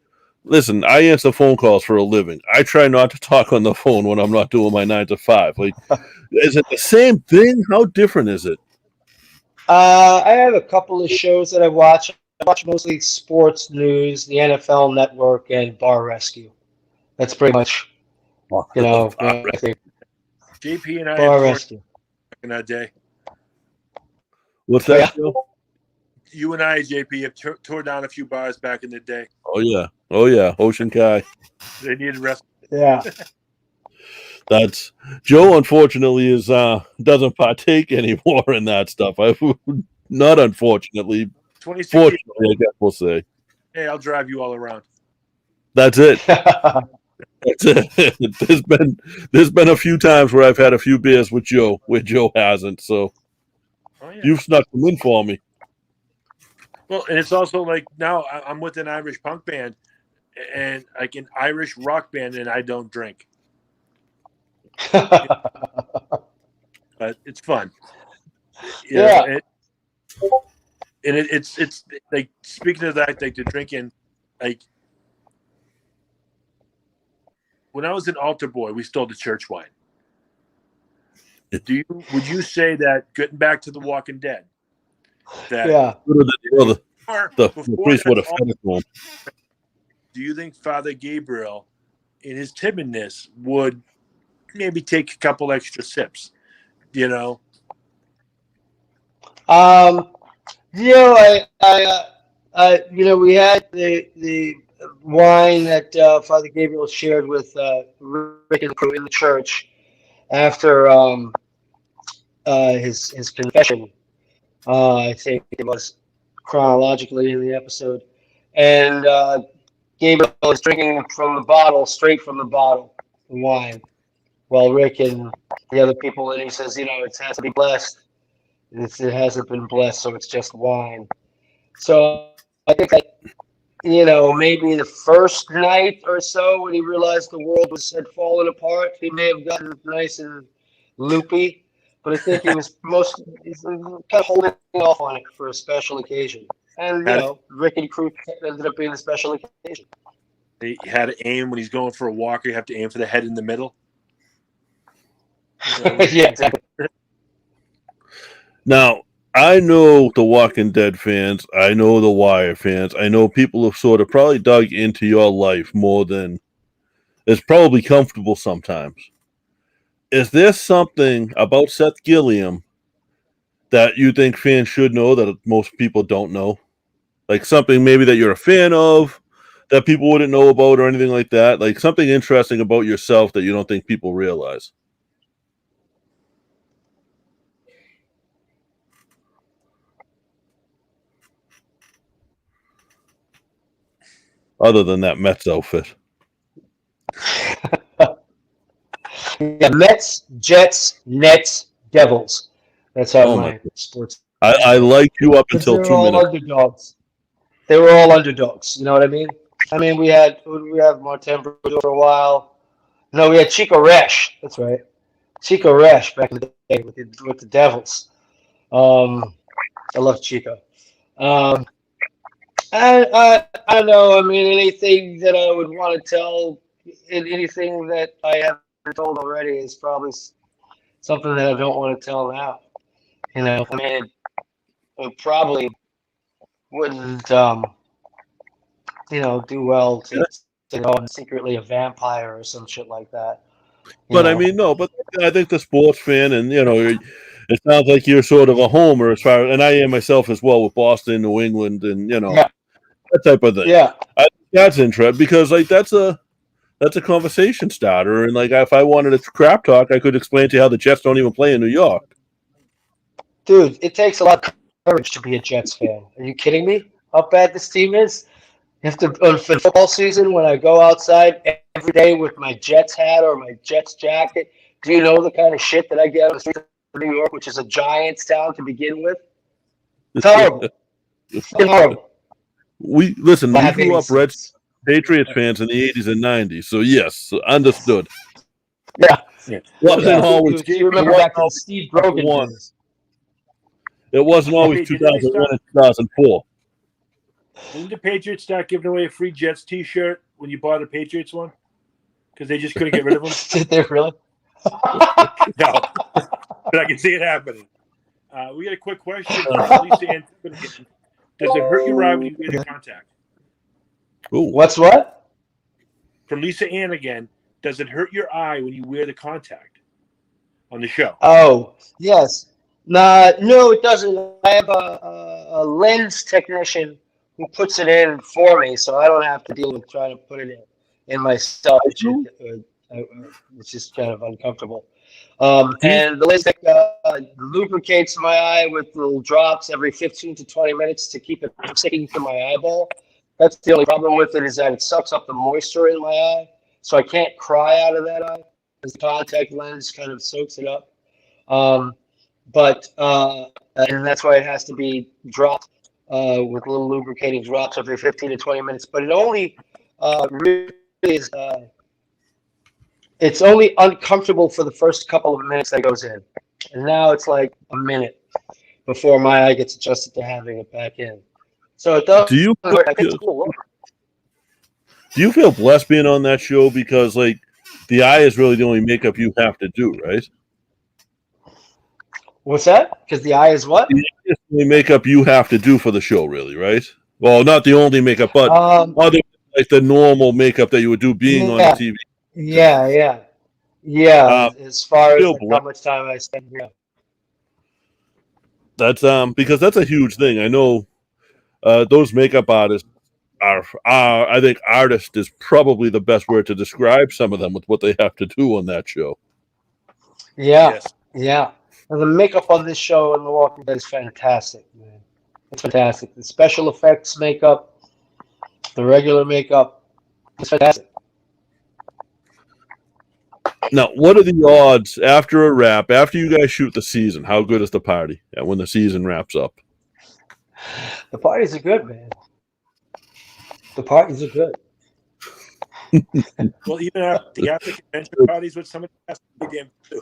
listen, I answer phone calls for a living. I try not to talk on the phone when I'm not doing my 9 to 5. Like, is it the same thing? How different is it? I have a couple of shows that I watch. I watch mostly sports news, the NFL Network, and Bar Rescue. That's pretty much, I think. JP and I Bar Rescue in that day. What's that? Yeah. You and I, JP, have tore down a few bars back in the day. Oh yeah, Ocean Kai. They needed rest. Yeah. That's Joe. Unfortunately, doesn't partake anymore in that stuff. Not unfortunately. Fortunately, I guess we'll say. Hey, I'll drive you all around. That's it. That's it. There's been a few times where I've had a few beers with Joe, where Joe hasn't. So you've snuck them in for me. Well, and it's also like now I'm with an Irish punk band and like an Irish rock band, and I don't drink. But it's fun. It's like speaking of that, like the drinking, like when I was an altar boy, we stole the church wine. Would you say that getting back to the Walking Dead? That the priest would have fed it to him. Do you think Father Gabriel, in his timidness, would maybe take a couple extra sips? We had the wine that Father Gabriel shared with Rick and the crew in the church after his confession. I think it was chronologically in the episode, and Gabriel is drinking from the bottle, straight from the bottle, the wine, while Rick and the other people, and he says, it has to be blessed. It hasn't been blessed, so it's just wine. So I think that, maybe the first night or so when he realized the world had fallen apart, he may have gotten nice and loopy. But I think he was he's kind of holding off on it for a special occasion. And, Rick and crew ended up being a special occasion. He had to aim when he's going for a walker. You have to aim for the head in the middle. Yeah, exactly. Now, I know the Walking Dead fans. I know the Wire fans. I know people have sort of probably dug into your life more than is probably comfortable sometimes. Is there something about Seth Gilliam that you think fans should know that most people don't know? Like something maybe that you're a fan of that people wouldn't know about or anything like that? Like something interesting about yourself that you don't think people realize? Other than that Mets outfit. Yeah, Mets, Jets, Nets, Devils. That's how my sports. I liked you up until 2 minutes. Underdogs. They were all underdogs. You know what I mean? We have Martin Brodeur for a while. No, we had Chico Resch. That's right, Chico Resch back in the day with the Devils. I love Chico. I don't know. Anything that I would want to tell, anything that I haven't told already is probably something that I don't want to tell now. it probably wouldn't, do well to go and secretly a vampire or some shit like that. But I mean, no. But I think the sports fan, and it sounds like you're sort of a homer as far, and I am myself as well with Boston, New England, and Yeah. that type of thing. Yeah. That's interesting because that's a conversation starter, and if I wanted to crap talk, I could explain to you how the Jets don't even play in New York. Dude, it takes a lot of courage to be a Jets fan. Are you kidding me? How bad this team is? You have to, for football season, when I go outside every day with my Jets hat or my Jets jacket, do you know the kind of shit that I get on the streets of New York, which is a Giants town to begin with? It's horrible. It's horrible. We grew up Red Patriots fans in the 80s and 90s, so yes, understood. Yeah. Wasn't always. You remember back to the Steve Brogan days. It wasn't always 2001 and 2004. Didn't the Patriots start giving away a free Jets T-shirt when you bought a Patriots one? Because they just couldn't get rid of them? Did they really? No. But I can see it happening. We got a quick question from Lisa Ann. Does it hurt your eye when you wear the contact? Ooh. What's what? From Lisa Ann again. Does it hurt your eye when you wear the contact on the show? Oh, yes. No, it doesn't. I have a lens technician who puts it in for me, so I don't have to deal with trying to put it in myself, which is kind of uncomfortable. And the lens tech lubricates my eye with little drops every 15 to 20 minutes to keep it from sticking to my eyeball. That's the only problem with it, is that it sucks up the moisture in my eye, so I can't cry out of that eye. The contact lens kind of soaks it up. And that's why it has to be dropped with little lubricating drops every 15 to 20 minutes. But it only really is, it's only uncomfortable for the first couple of minutes that it goes in. And now it's like a minute before my eye gets adjusted to having it back in. So it does. I think it's cool. Do you feel blessed being on that show? Because the eye is really the only makeup you have to do, right? What's that? Because the eye is what? The eye is the only makeup you have to do for the show, really, right? Well, not the only makeup, but other the normal makeup that you would do being on the TV. Yeah. As far as how much time I spend here. That's because that's a huge thing. I know those makeup artists are I think artist is probably the best word to describe some of them with what they have to do on that show. Yeah. And the makeup on this show and The Walking Dead is fantastic, man. It's fantastic. The special effects makeup, the regular makeup, it's fantastic. Now, what are the odds after a wrap, after you guys shoot the season? How good is the party when the season wraps up? The parties are good, man. The parties are good. Well, even after convention parties with somebody has to be damn too.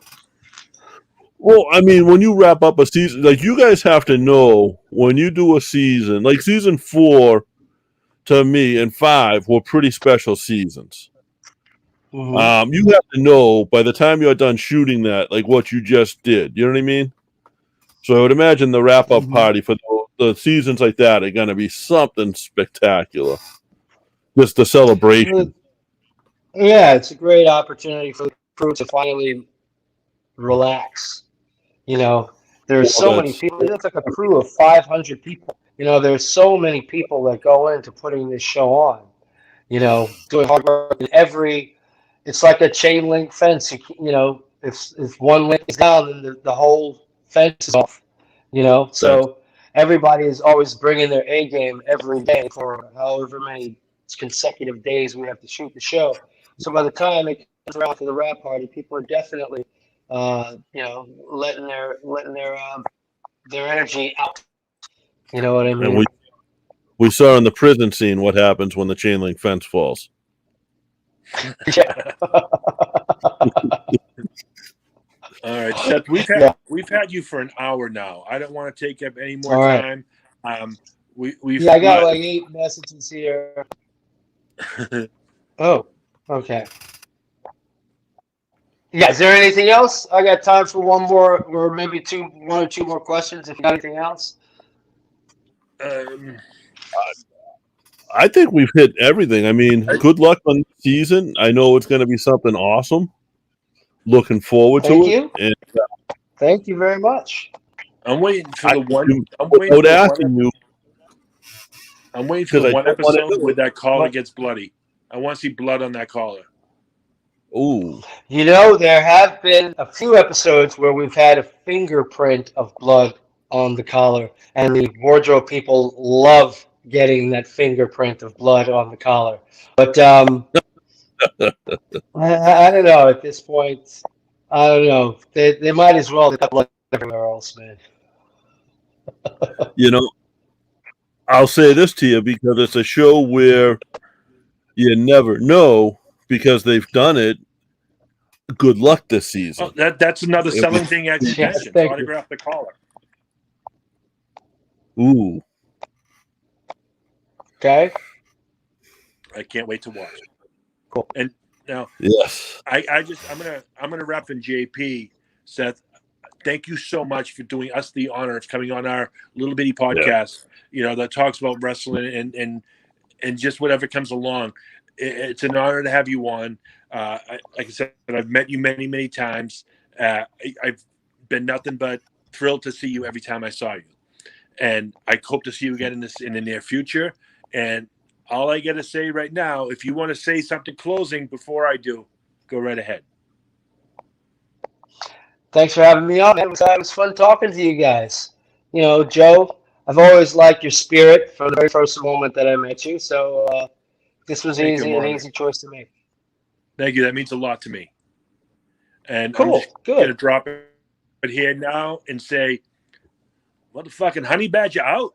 Well, I mean, when you wrap up a season, you guys have to know when you do a season, season 4 to me and 5 were pretty special seasons. Mm-hmm. You have to know by the time you're done shooting that, what you just did. You know what I mean? So I would imagine the wrap-up party for the seasons like that are going to be something spectacular. Just the celebration. Yeah, it's a great opportunity for the crew to finally relax. There's so many people. It's like a crew of 500 people. There's so many people that go into putting this show on. Doing hard work. It's like a chain link fence. If one link is down, then the whole fence is off. So everybody is always bringing their A game every day for however many consecutive days we have to shoot the show. So by the time it comes around to the wrap party, people are definitely letting their energy out. You know what I mean? And we saw in the prison scene what happens when the chain link fence falls. Yeah. All right, Seth. We've had you for an hour now. I don't want to take up any more time. I got 8 messages here. Oh, okay. Yeah, is there anything else? I got time for one more, or maybe one or two more questions. If you got anything else. I think we've hit everything. I mean, good luck on the season. I know it's going to be something awesome. Looking forward Thank to you. it. And Thank you very much. I'm waiting for the one. without asking you, I'm waiting for the because I one don't want to episode do where it. that collar gets bloody. I want to see blood on that collar. Ooh, You know, there have been a few episodes where we've had a fingerprint of blood on the collar, and the wardrobe people love getting that fingerprint of blood on the collar. But I don't know at this point. I don't know. They might as well have blood everywhere else, man. you know, I'll say this to you because it's a show where you never know because they've done it. Good luck this season. Oh, that's another It selling was- thing at Yes, conventions. thank you. Autograph the collar. Ooh, Okay. I can't wait to watch. Cool. And now yes. I'm gonna wrap in JP. Seth, thank you so much for doing us the honor of coming on our little bitty podcast. You know, that talks about wrestling and just whatever comes along. It's an honor to have you on. Like I said, I've met you many, many times. I've been nothing but thrilled to see you every time I saw you, and I hope to see you again in the near future. And all I got to say right now, if you want to say something closing before I do, go right ahead. Thanks for having me on. It was fun talking to you guys. You know, Joe, I've always liked your spirit from the very first moment that I met you. So this was Thank you, an Marty. easy choice to make. Thank you. That means a lot to me. And I'm Cool. just going to Good. drop it here now and say, motherfucking honey badger out.